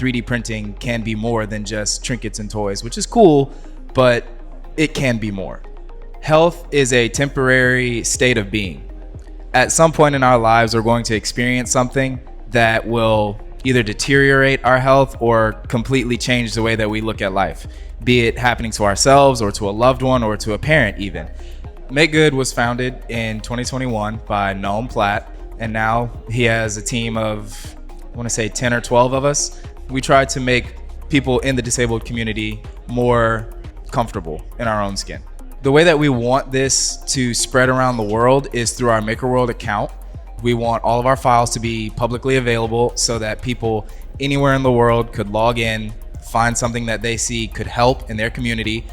3D printing can be more than just trinkets and toys, which is cool, but it can be more. Health is a temporary state of being. At some point in our lives, we're going to experience something that will either deteriorate our health or completely change the way that we look at life, be it happening to ourselves or to a loved one or to a parent even. Make Good was founded in 2021 by Noam Platt, and now he has a team of, I want to say 10 or 12 of us. We try to make people in the disabled community more comfortable in our own skin. The way that we want this to spread around the world is through our MakerWorld account. We want all of our files to be publicly available so that people anywhere in the world could log in, find something that they see could help in their community,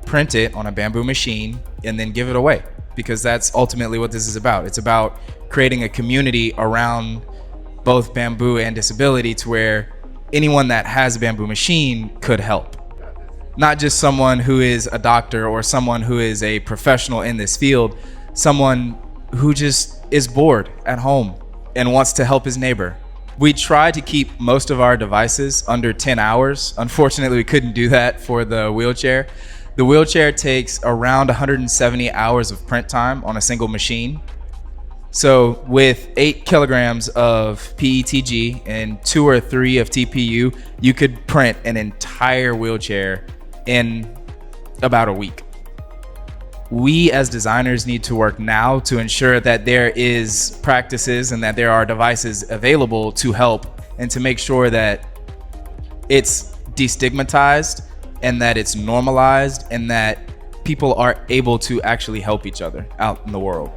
print it on a bamboo machine, and then give it away. Because that's ultimately what this is about. It's about creating a community around both bamboo and disability to where anyone that has a bamboo machine could help. Not just someone who is a doctor or someone who is a professional in this field, someone who just is bored at home and wants to help his neighbor. We try to keep most of our devices under 10 hours. Unfortunately, we couldn't do that for the wheelchair. The wheelchair takes around 170 hours of print time on a single machine. So with 8 kilograms of PETG and 2 or 3 of TPU, you could print an entire wheelchair in about a week. We as designers need to work now to ensure that there is practices and that there are devices available to help and to make sure that it's destigmatized and that it's normalized and that people are able to actually help each other out in the world.